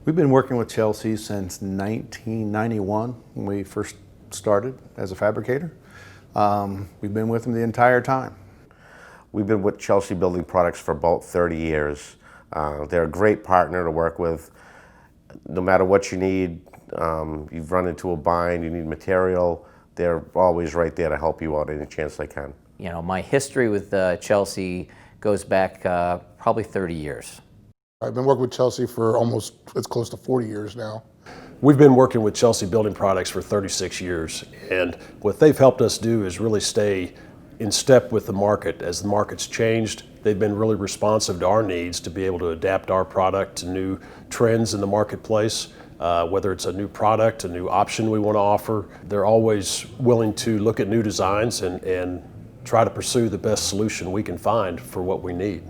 We've been working with Chelsea since 1991 when we first started as a fabricator. We've been with them the entire time. We've been with Chelsea Building Products for about 30 years. They're a great partner to work with. No matter what you need, you've run into a bind, you need material, they're always right there to help you out any chance they can. You know, my history with Chelsea goes back probably 30 years. I've been working with Chelsea for it's close to 40 years now. We've been working with Chelsea Building Products for 36 years, and what they've helped us do is really stay in step with the market. As the market's changed, they've been really responsive to our needs to be able to adapt our product to new trends in the marketplace. Whether it's a new product, a new option we want to offer, they're always willing to look at new designs and try to pursue the best solution we can find for what we need.